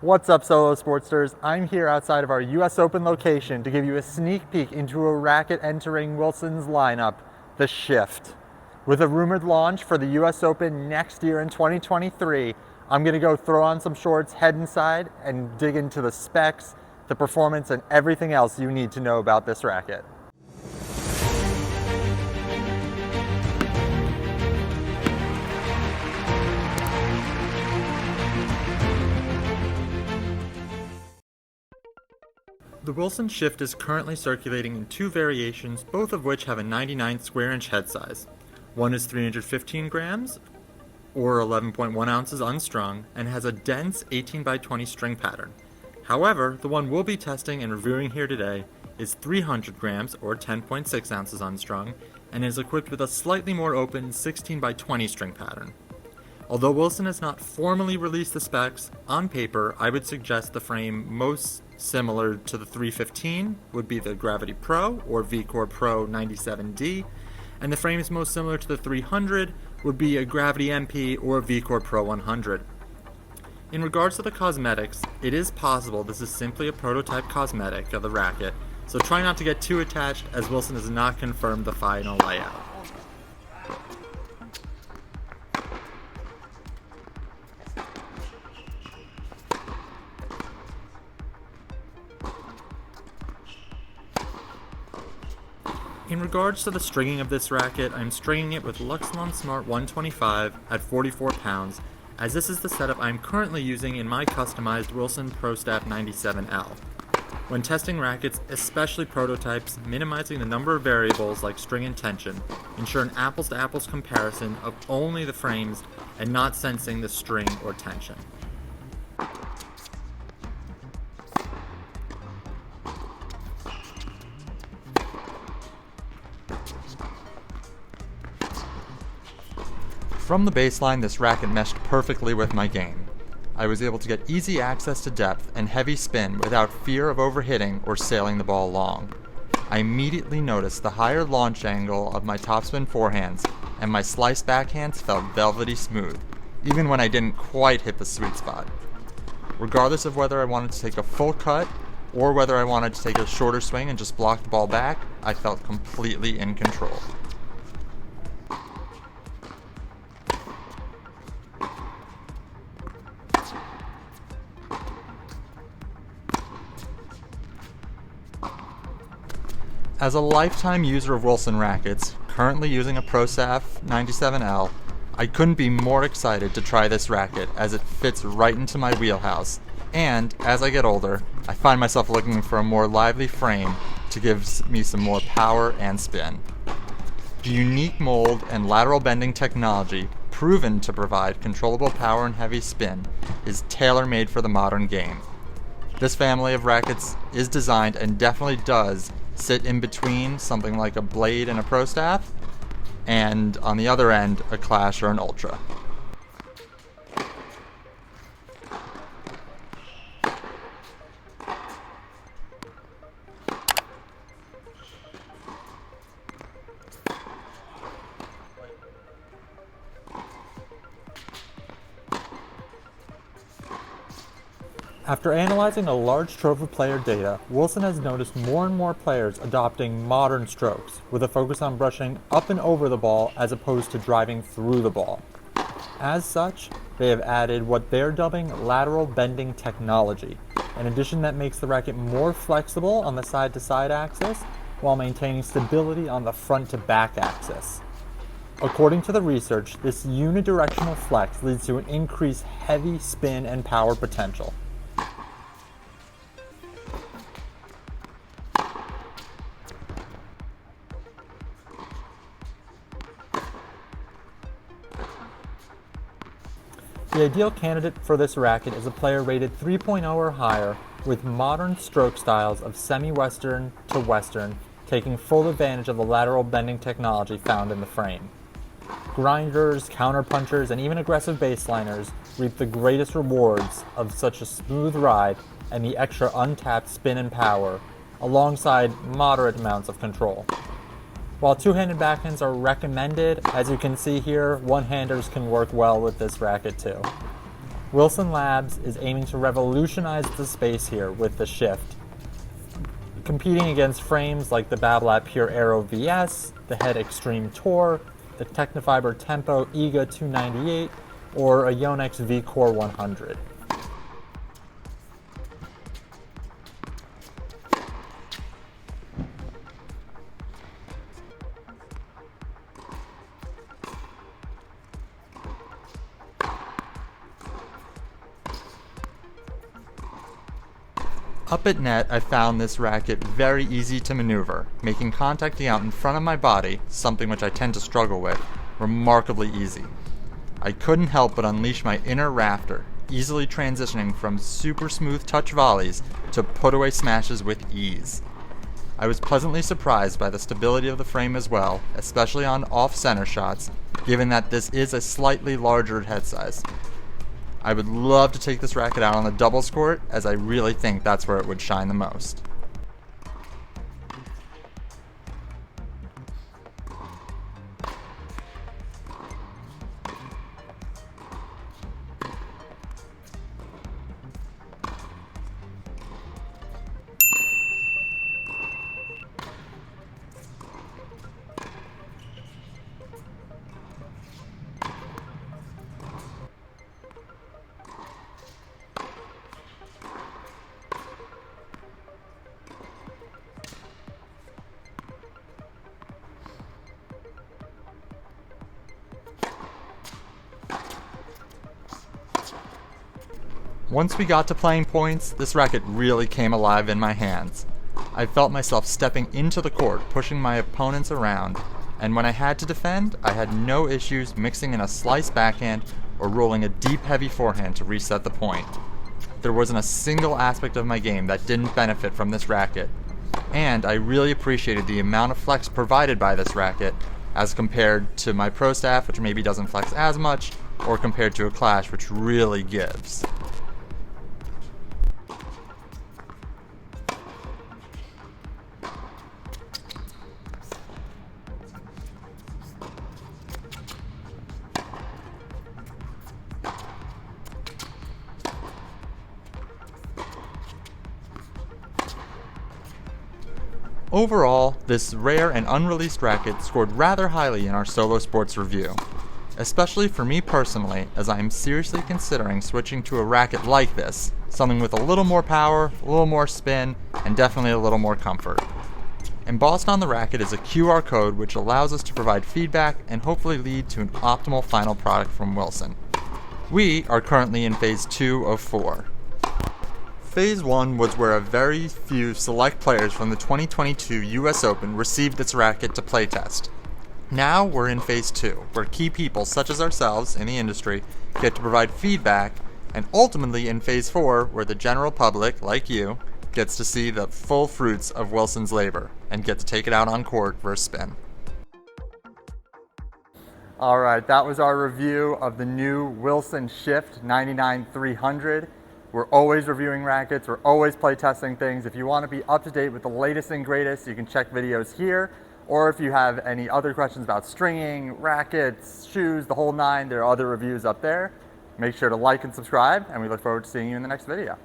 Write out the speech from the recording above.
What's up, Solow Sportsters? I'm here outside of our US Open location to give you a sneak peek into a racket entering Wilson's lineup, the Shift. With a rumored launch for the US Open next year in 2023, I'm going to go throw on some shorts, head inside, and dig into the specs, the performance, and everything else you need to know about this racket. The Wilson Shift is currently circulating in two variations, both of which have a 99 square inch head size. One is 315 grams, or 11.1 ounces unstrung, and has a dense 18 by 20 string pattern. However, the one we'll be testing and reviewing here today is 300 grams, or 10.6 ounces unstrung, and is equipped with a slightly more open 16 by 20 string pattern. Although Wilson has not formally released the specs, on paper I would suggest the frame most similar to the 315 would be the Gravity Pro or V-Core Pro 97D, and the frames most similar to the 300 would be a Gravity MP or V-Core Pro 100. In regards to the cosmetics, it is possible this is simply a prototype cosmetic of the racket, so try not to get too attached as Wilson has not confirmed the final layout. In regards to the stringing of this racket, I'm stringing it with Luxlon Smart 125 at 44 pounds, as this is the setup I'm currently using in my customized Wilson ProStaff 97L. When testing rackets, especially prototypes, minimizing the number of variables like string and tension, ensure an apples-to-apples comparison of only the frames and not sensing the string or tension. From the baseline, this racket meshed perfectly with my game. I was able to get easy access to depth and heavy spin without fear of overhitting or sailing the ball long. I immediately noticed the higher launch angle of my topspin forehands, and my slice backhands felt velvety smooth, even when I didn't quite hit the sweet spot. Regardless of whether I wanted to take a full cut or whether I wanted to take a shorter swing and just block the ball back, I felt completely in control. As a lifetime user of Wilson rackets, currently using a ProStaff 97L, I couldn't be more excited to try this racket as it fits right into my wheelhouse, and as I get older, I find myself looking for a more lively frame to give me some more power and spin. The unique mold and lateral bending technology, proven to provide controllable power and heavy spin, is tailor-made for the modern game. This family of rackets is designed and definitely does sit in between something like a Blade and a ProStaff, and on the other end, a Clash or an Ultra. After analyzing a large trove of player data, Wilson has noticed more and more players adopting modern strokes, with a focus on brushing up and over the ball as opposed to driving through the ball. As such, they have added what they're dubbing lateral bending technology, an addition that makes the racket more flexible on the side-to-side axis while maintaining stability on the front-to-back axis. According to the research, this unidirectional flex leads to an increased heavy spin and power potential. The ideal candidate for this racket is a player rated 3.0 or higher with modern stroke styles of semi-western to western, taking full advantage of the lateral bending technology found in the frame. Grinders, counterpunchers, and even aggressive baseliners reap the greatest rewards of such a smooth ride and the extra untapped spin and power, alongside moderate amounts of control. While two-handed backhands are recommended, as you can see here, one-handers can work well with this racket too. Wilson Labs is aiming to revolutionize the space here with the Shift, competing against frames like the Babolat Pure Aero VS, the Head Extreme Tour, the Technofiber Tempo EGA 298, or a Yonex V-Core 100. Up at net, I found this racket very easy to maneuver, making contacting out in front of my body, something which I tend to struggle with, remarkably easy. I couldn't help but unleash my inner rafter, easily transitioning from super smooth touch volleys to put away smashes with ease. I was pleasantly surprised by the stability of the frame as well, especially on off-center shots, given that this is a slightly larger head size. I would love to take this racket out on the doubles court, as I really think that's where it would shine the most. Once we got to playing points, this racket really came alive in my hands. I felt myself stepping into the court, pushing my opponents around, and when I had to defend, I had no issues mixing in a slice backhand or rolling a deep heavy forehand to reset the point. There wasn't a single aspect of my game that didn't benefit from this racket, and I really appreciated the amount of flex provided by this racket as compared to my pro staff, which maybe doesn't flex as much, or compared to a Clash, which really gives. Overall, this rare and unreleased racket scored rather highly in our Solow Sports review, especially for me personally, as I am seriously considering switching to a racket like this, something with a little more power, a little more spin, and definitely a little more comfort. Embossed on the racket is a QR code which allows us to provide feedback and hopefully lead to an optimal final product from Wilson. We are currently in Phase 2 of 4. Phase 1 was where a very few select players from the 2022 US Open received this racket to playtest. Now we're in Phase 2, where key people such as ourselves in the industry get to provide feedback, and ultimately in Phase 4, where the general public, like you, gets to see the full fruits of Wilson's labor and get to take it out on court for a spin. Alright, that was our review of the new Wilson Shift 99-300. We're always reviewing rackets, we're always playtesting things. If you want to be up to date with the latest and greatest, you can check videos here. Or if you have any other questions about stringing, rackets, shoes, the whole nine, there are other reviews up there. Make sure to like and subscribe, and we look forward to seeing you in the next video.